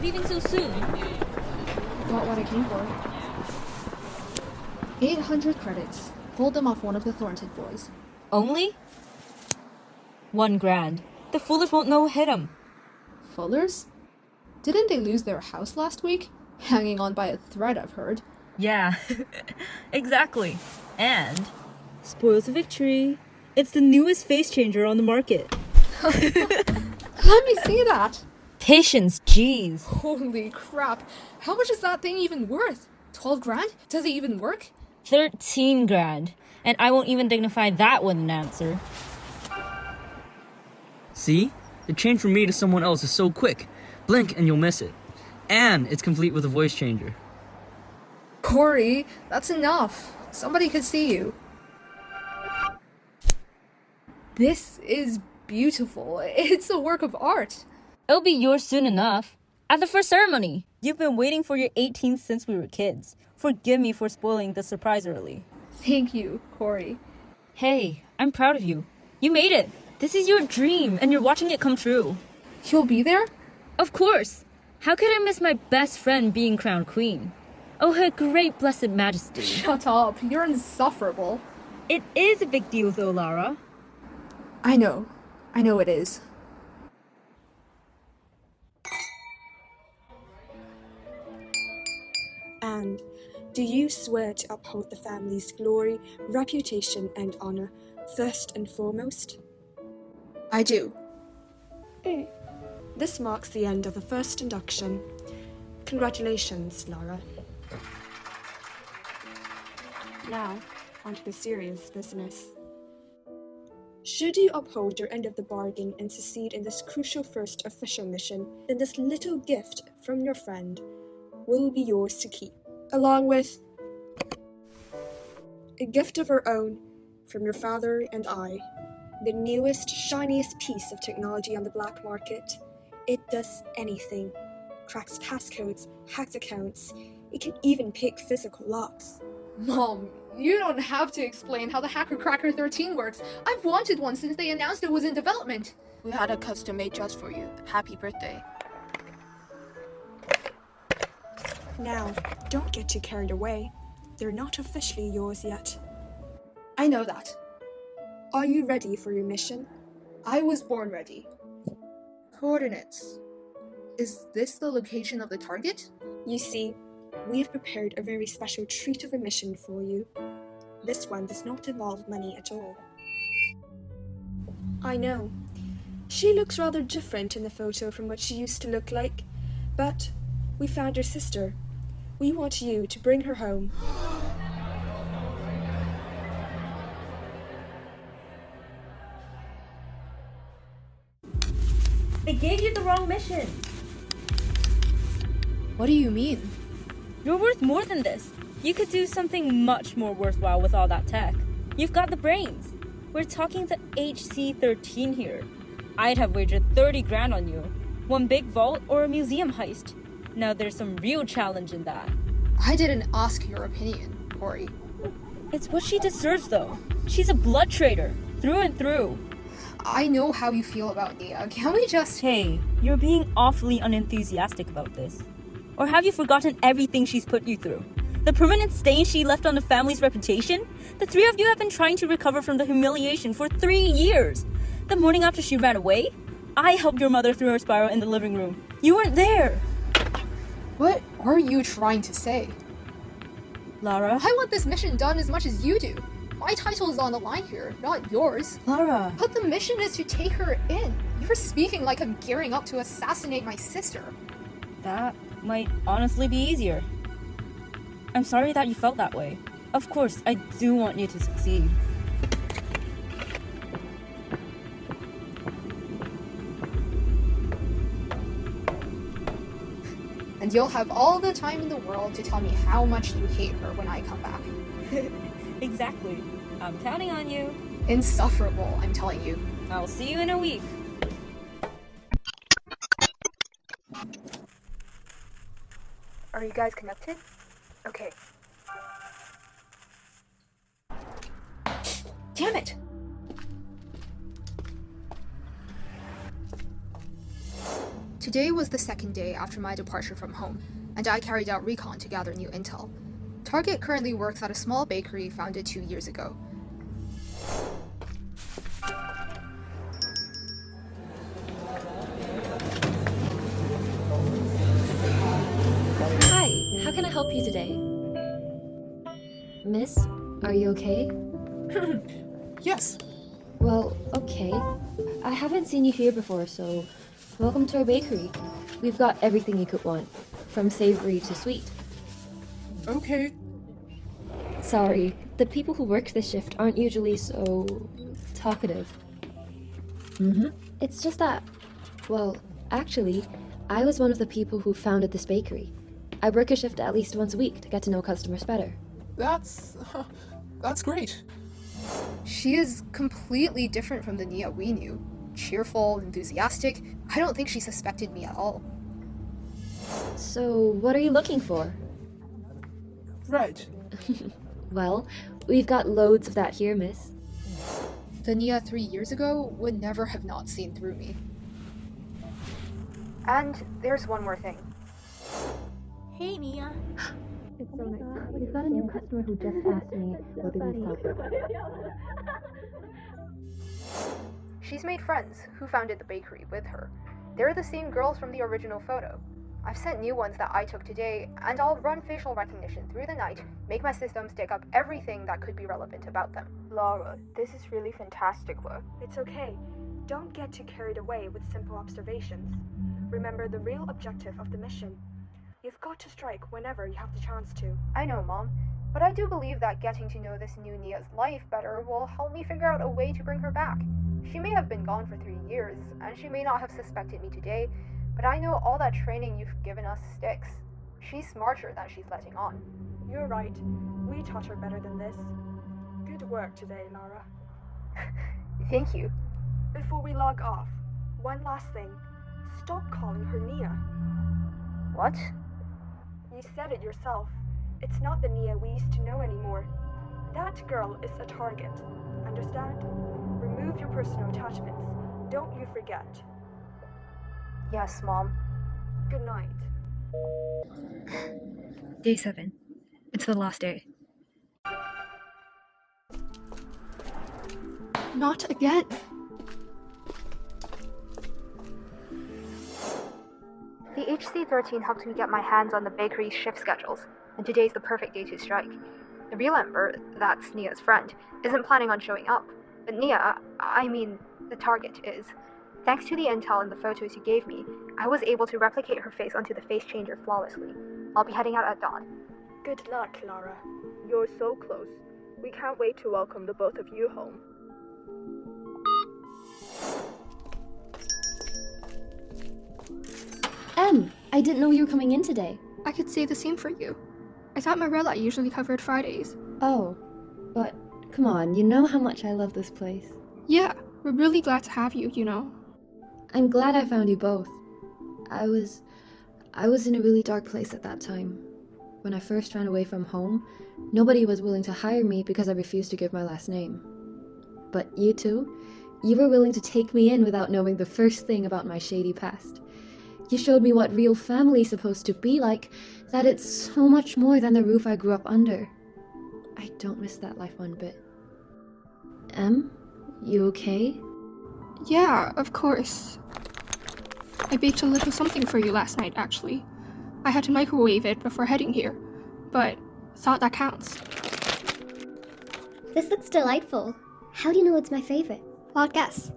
leaving so soon? Got what I came for. 800 credits. Pulled them off one of the Thornton boys. Only? 1 grand. The foolish won't know hit 'em. Fullers? Didn't they lose their house last week? Hanging on by a thread, I've heard. Yeah, exactly. And spoils the victory. It's the newest face changer on the market. Let me see that. Patience, jeez. Holy crap. How much is that thing even worth? 12 grand? Does it even work? 13 grand. And I won't even dignify that with an answer. See? The change from me to someone else is so quick. Blink and you'll miss it. And it's complete with a voice changer. Corey, that's enough. Somebody could see you. This is beautiful. It's a work of art. It'll be yours soon enough. At the first ceremony. You've been waiting for your 18th since we were kids. Forgive me for spoiling the surprise early. Thank you, Corey. Hey, I'm proud of you. You made it. This is your dream, and you're watching it come true. You'll be there? Of course. How could I miss my best friend being crowned queen? Oh, her great blessed majesty. Shut up. You're insufferable. It is a big deal, though, Lara. I know. I know it is. And do you swear to uphold the family's glory, reputation, and honor first and foremost? I do. This marks the end of the first induction. Congratulations, Lara. Now, on to the serious business. Should you uphold your end of the bargain and succeed in this crucial first official mission, then this little gift from your friend will be yours to keep, along with a gift of her own from your father and I, the newest, shiniest piece of technology on the black market. It does anything. Cracks passcodes, hacks accounts. It can even pick physical locks. Mom, you don't have to explain how the Hacker Cracker 13 works. I've wanted one since they announced it was in development. We had a custom made just for you. Happy birthday. Now, don't get too carried away. They're not officially yours yet. I know that. Are you ready for your mission? I was born ready. Coordinates. Is this the location of the target? You see, we have prepared a very special treat of a mission for you. This one does not involve money at all. I know. She looks rather different in the photo from what she used to look like, but we found her sister. We want you to bring her home. They gave you the wrong mission. What do you mean? You're worth more than this. You could do something much more worthwhile with all that tech. You've got the brains. We're talking the HC-13 here. I'd have wagered 30 grand on you. One big vault or a museum heist. Now there's some real challenge in that. I didn't ask your opinion, Corey. It's what she deserves, though. She's a blood traitor, through and through. I know how you feel about Nia. Can we just... Hey, you're being awfully unenthusiastic about this. Or have you forgotten everything she's put you through? The permanent stain she left on the family's reputation? The three of you have been trying to recover from the humiliation for 3 years. The morning after she ran away, I helped your mother through her spiral in the living room. You weren't there. What are you trying to say? Lara? I want this mission done as much as you do. My title is on the line here, not yours. Lara. But the mission is to take her in. You're speaking like I'm gearing up to assassinate my sister. That might honestly be easier. I'm sorry that you felt that way. Of course, I do want you to succeed. And you'll have all the time in the world to tell me how much you hate her when I come back. Exactly. I'm counting on you. Insufferable, I'm telling you. I'll see you in a week. Are you guys connected? Okay. Damn it! Today was the second day after my departure from home, and I carried out recon to gather new intel. Target currently works at a small bakery founded 2 years ago. Hi, how can I help you today? Miss, are you okay? Yes. Well, okay. I haven't seen you here before, so welcome to our bakery. We've got everything you could want, from savory to sweet. Okay. Sorry, the people who work this shift aren't usually so talkative. It's just that, well, actually, I was one of the people who founded this bakery. I work a shift at least once a week to get to know customers better. That's great. She is completely different from the Nia we knew. Cheerful, enthusiastic. I don't think she suspected me at all. So, what are you looking for? Right. Well, we've got loads of that here, miss. The Nia 3 years ago would never have not seen through me. And there's one more thing. Hey, Nia. It's so nice. We've got a new customer who just asked me whether we sell. She's made friends who founded the bakery with her. They're the same girls from the original photo. I've sent new ones that I took today, and I'll run facial recognition through the night, make my systems dig up everything that could be relevant about them. Lara, this is really fantastic work. It's okay. Don't get too carried away with simple observations. Remember the real objective of the mission. You've got to strike whenever you have the chance to. I know, Mom, but I do believe that getting to know this new Nia's life better will help me figure out a way to bring her back. She may have been gone for 3 years, and she may not have suspected me today, but I know all that training you've given us sticks. She's smarter than she's letting on. You're right. We taught her better than this. Good work today, Lara. Thank you. Before we log off, one last thing. Stop calling her Nia. What? You said it yourself. It's not the Nia we used to know anymore. That girl is a target. Understand? Remove your personal attachments. Don't you forget. Yes, Mom. Good night. Day 7. It's the last day. Not again. The HC-13 helped me get my hands on the bakery's shift schedules, and today's the perfect day to strike. The real Ember, that's Nia's friend, isn't planning on showing up, but Nia, the target is. Thanks to the intel and the photos you gave me, I was able to replicate her face onto the face changer flawlessly. I'll be heading out at dawn. Good luck, Lara. You're so close. We can't wait to welcome the both of you home. I didn't know you were coming in today. I could say the same for you. I thought Marilla usually covered Fridays. Oh, but come on, you know how much I love this place. Yeah, we're really glad to have you, you know. I'm glad I found you both. I was in a really dark place at that time. When I first ran away from home, nobody was willing to hire me because I refused to give my last name. But you two, you were willing to take me in without knowing the first thing about my shady past. You showed me what real family's supposed to be like, that it's so much more than the roof I grew up under. I don't miss that life one bit. Em, you okay? Yeah, of course. I baked a little something for you last night, actually. I had to microwave it before heading here, but thought that counts. This looks delightful. How do you know it's my favorite? Wild guess.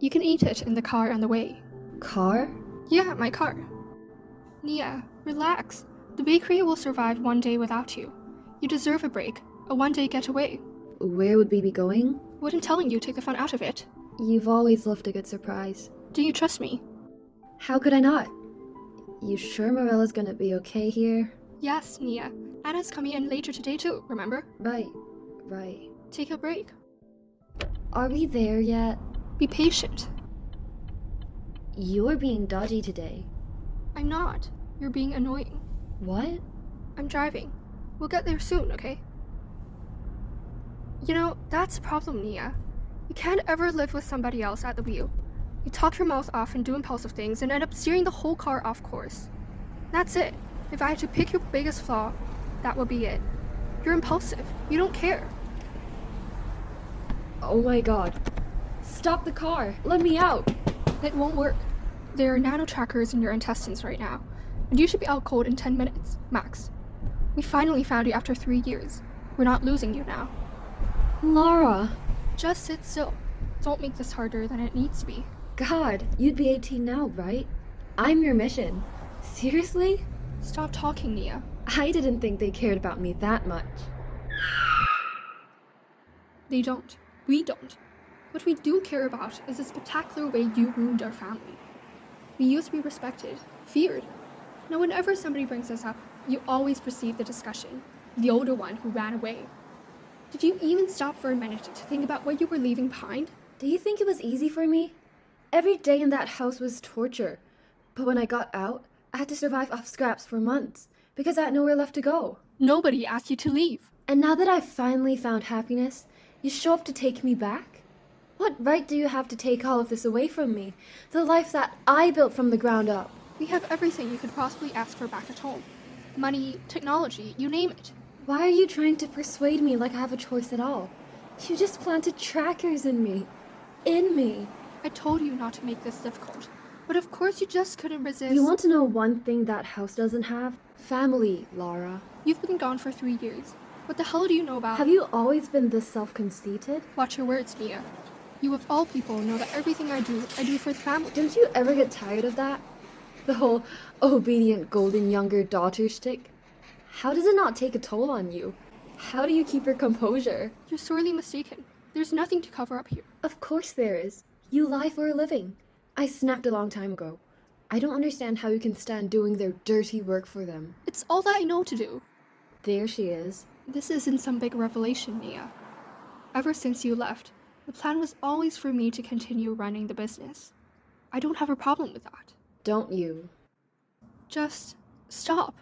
You can eat it in the car on the way. Car? Yeah, my car. Nia, relax. The bakery will survive one day without you. You deserve a break, a one-day getaway. Where would we be going? Wouldn't telling you take the fun out of it. You've always loved a good surprise. Do you trust me? How could I not? You sure Morella's gonna be okay here? Yes, Nia. Anna's coming in later today too, remember? Right. Take a break. Are we there yet? Be patient. You're being dodgy today. I'm not. You're being annoying. What? I'm driving. We'll get there soon, okay? You know, that's the problem, Nia. You can't ever live with somebody else at the wheel. You talk your mouth off and do impulsive things and end up steering the whole car off course. That's it. If I had to pick your biggest flaw, that would be it. You're impulsive. You don't care. Oh my god. Stop the car. Let me out. It won't work. There are nano trackers in your intestines right now, and you should be out cold in 10 minutes, max. We finally found you after 3 years. We're not losing you now. Lara. Just sit still. Don't make this harder than it needs to be. God, you'd be 18 now, right? I'm your mission. Seriously? Stop talking, Nia. I didn't think they cared about me that much. They don't. We don't. What we do care about is the spectacular way you ruined our family. We used to be respected, feared. Now whenever somebody brings this up, you always perceive the discussion, the older one who ran away. Did you even stop for a minute to think about what you were leaving behind? Do you think it was easy for me? Every day in that house was torture. But when I got out, I had to survive off scraps for months because I had nowhere left to go. Nobody asked you to leave. And now that I've finally found happiness, you show up to take me back? What right do you have to take all of this away from me? The life that I built from the ground up. We have everything you could possibly ask for back at home. Money, technology, you name it. Why are you trying to persuade me like I have a choice at all? You just planted trackers in me. In me. I told you not to make this difficult. But of course you just couldn't resist. You want to know one thing that house doesn't have? Family, Lara. You've been gone for 3 years. What the hell do you know about? Have you always been this self-conceited? Watch your words, Nia. You of all people know that everything I do for the family. Don't you ever get tired of that? The whole obedient golden younger daughter shtick? How does it not take a toll on you? How do you keep your composure? You're sorely mistaken. There's nothing to cover up here. Of course there is. You lie for a living. I snapped a long time ago. I don't understand how you can stand doing their dirty work for them. It's all that I know to do. There she is. This isn't some big revelation, Nia. Ever since you left, the plan was always for me to continue running the business. I don't have a problem with that. Don't you? Just stop.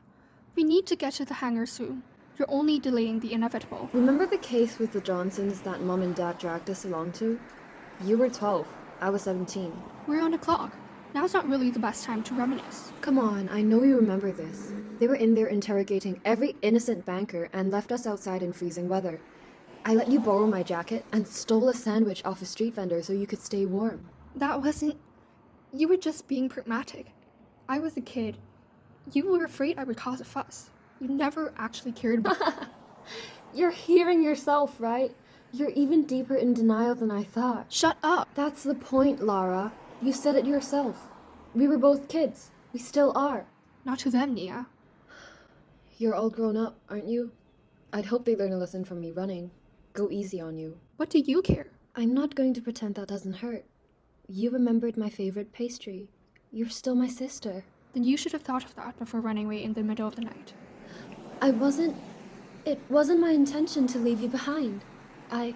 We need to get to the hangar soon. You're only delaying the inevitable. Remember the case with the Johnsons that Mom and Dad dragged us along to? You were 12. I was 17. We're on the clock. Now's not really the best time to reminisce. Come on, I know you remember this. They were in there interrogating every innocent banker and left us outside in freezing weather. I let you borrow my jacket and stole a sandwich off a street vendor so you could stay warm. That wasn't... You were just being pragmatic. I was a kid. You were afraid I would cause a fuss. You never actually cared about... You're hearing yourself, right? You're even deeper in denial than I thought. Shut up! That's the point, Lara. You said it yourself. We were both kids. We still are. Not to them, Nia. You're all grown up, aren't you? I'd hope they learn a lesson from me running. Go easy on you. What do you care? I'm not going to pretend that doesn't hurt. You remembered my favorite pastry. You're still my sister. Then you should have thought of that before running away in the middle of the night. It wasn't my intention to leave you behind. I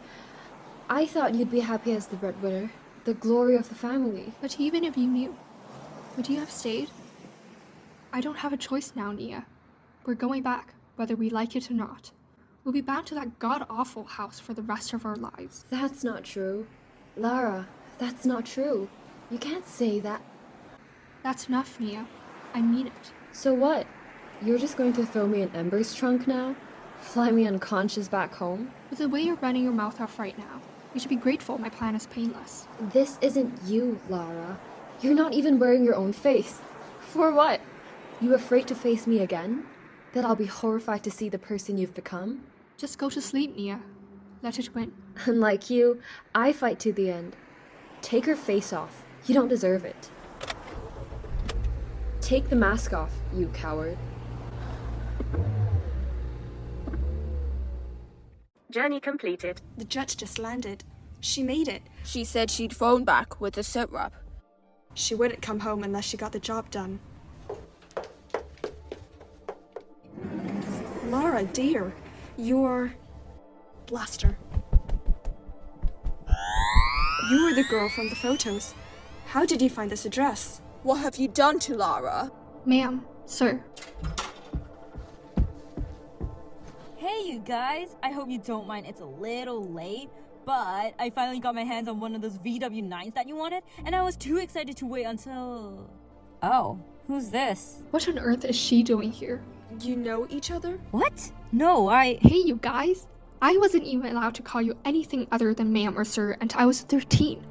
thought you'd be happy as the breadwinner, the glory of the family. But even if you knew, would you have stayed? I don't have a choice now, Nia. We're going back, whether we like it or not. We'll be bound to that god-awful house for the rest of our lives. That's not true. Lara, that's not true. You can't say that. That's enough, Nia. I mean it. So what? You're just going to throw me in Ember's trunk now? Fly me unconscious back home? With the way you're running your mouth off right now, you should be grateful my plan is painless. This isn't you, Lara. You're not even wearing your own face. For what? You afraid to face me again? That I'll be horrified to see the person you've become? Just go to sleep, Nia. Let it win. Unlike you, I fight to the end. Take her face off. You don't deserve it. Take the mask off, you coward. Journey completed. The jet just landed. She made it. She said she'd phone back with the sit rep. She wouldn't come home unless she got the job done. Lara, dear, you're... Blaster. You were the girl from the photos. How did you find this address? What have you done to Lara? Ma'am, sir. Hey you guys, I hope you don't mind it's a little late, But I finally got my hands on one of those VW9s that you wanted, and I was too excited to wait until... Oh, who's this? What on earth is she doing here? You know each other? What? No, Hey, you guys. I wasn't even allowed to call you anything other than ma'am or sir until I was 13.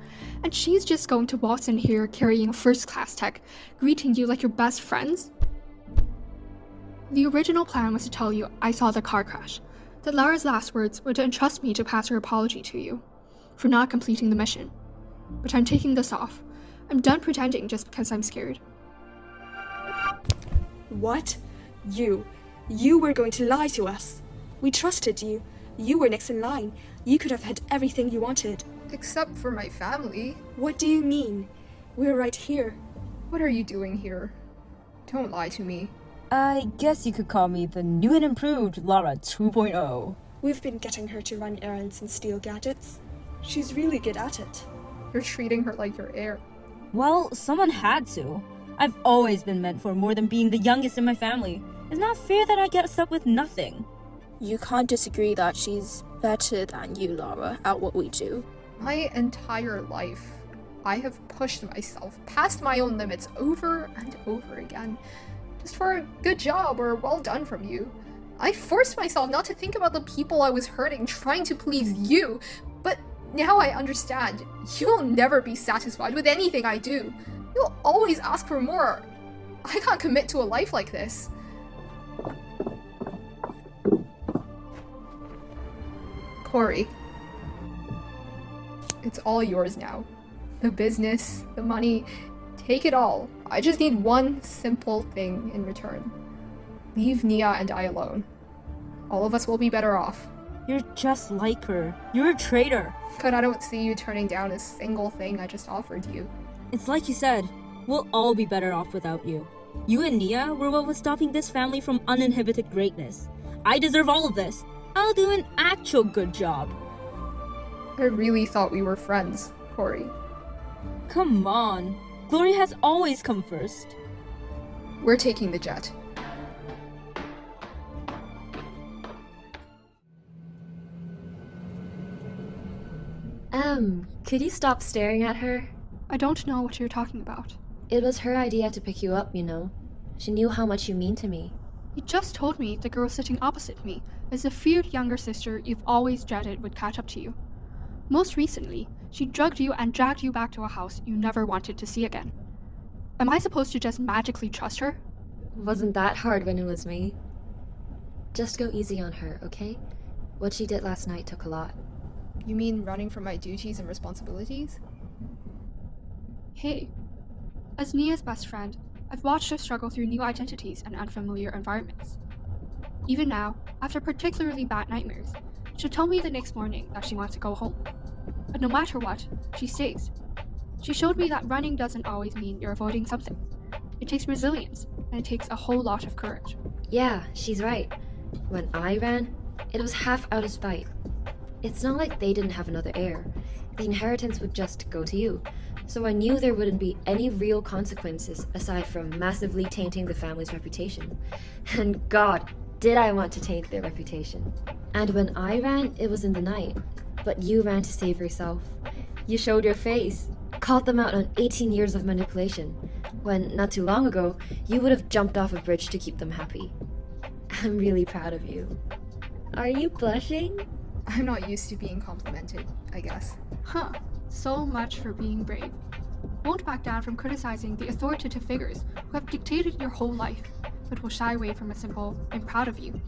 And she's just going to waltz in here carrying a first-class tech, greeting you like your best friends? The original plan was to tell you I saw the car crash, that Lara's last words were to entrust me to pass her apology to you for not completing the mission. But I'm taking this off. I'm done pretending just because I'm scared. What? You were going to lie to us. We trusted you. You were next in line. You could have had everything you wanted. Except for my family. What do you mean? We're right here. What are you doing here? Don't lie to me. I guess you could call me the new and improved Lara 2.0. We've been getting her to run errands and steal gadgets. She's really good at it. You're treating her like your heir. Well, someone had to. I've always been meant for more than being the youngest in my family. It's not fair that I get stuck with nothing. You can't disagree that she's better than you, Lara, at what we do. My entire life, I have pushed myself past my own limits over and over again, just for a good job or well done from you. I forced myself not to think about the people I was hurting trying to please you, but now I understand. You'll never be satisfied with anything I do. You'll always ask for more. I can't commit to a life like this. Corey. It's all yours now. The business, the money, take it all. I just need one simple thing in return. Leave Nia and I alone. All of us will be better off. You're just like her. You're a traitor. But I don't see you turning down a single thing I just offered you. It's like you said, we'll all be better off without you. You and Nia were what was stopping this family from uninhibited greatness. I deserve all of this. I'll do an actual good job. I really thought we were friends, Corey. Come on. Glory has always come first. We're taking the jet. Could you stop staring at her? I don't know what you're talking about. It was her idea to pick you up, you know. She knew how much you mean to me. You just told me the girl sitting opposite me is the feared younger sister you've always dreaded would catch up to you. Most recently, she drugged you and dragged you back to a house you never wanted to see again. Am I supposed to just magically trust her? Wasn't that hard when it was me. Just go easy on her, okay? What she did last night took a lot. You mean running from my duties and responsibilities? Hey, as Nia's best friend, I've watched her struggle through new identities and unfamiliar environments. Even now, after particularly bad nightmares, she'll tell me the next morning that she wants to go home. But no matter what, she stays. She showed me that running doesn't always mean you're avoiding something. It takes resilience, and it takes a whole lot of courage. Yeah, she's right. When I ran, it was half out of spite. It's not like they didn't have another heir. The inheritance would just go to you. So I knew there wouldn't be any real consequences aside from massively tainting the family's reputation. And God, did I want to taint their reputation. And when I ran, it was in the night. But you ran to save yourself. You showed your face, called them out on 18 years of manipulation, when not too long ago, you would have jumped off a bridge to keep them happy. I'm really proud of you. Are you blushing? I'm not used to being complimented, I guess. Huh. So much for being brave. Won't back down from criticizing the authoritative figures who have dictated your whole life, but will shy away from a simple, I'm proud of you.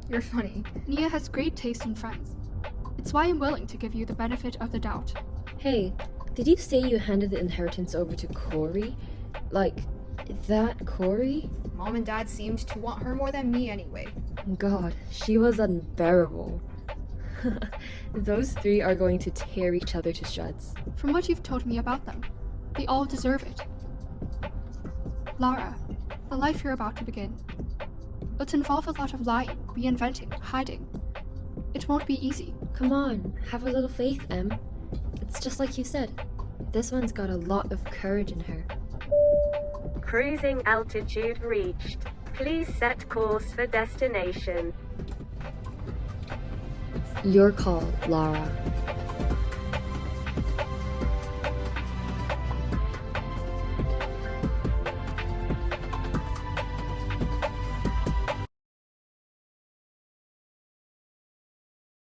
You're funny. Nia has great taste in friends. It's why I'm willing to give you the benefit of the doubt. Hey, did you say you handed the inheritance over to Corey? Like, that Corey? Mom and Dad seemed to want her more than me anyway. God, she was unbearable. Those three are going to tear each other to shreds. From what you've told me about them, they all deserve it. Lara, the life you're about to begin. It'll involve a lot of lying, reinventing, hiding. It won't be easy. Come on, have a little faith, Em. It's just like you said. This one's got a lot of courage in her. Cruising altitude reached. Please set course for destination. Your call, Lara.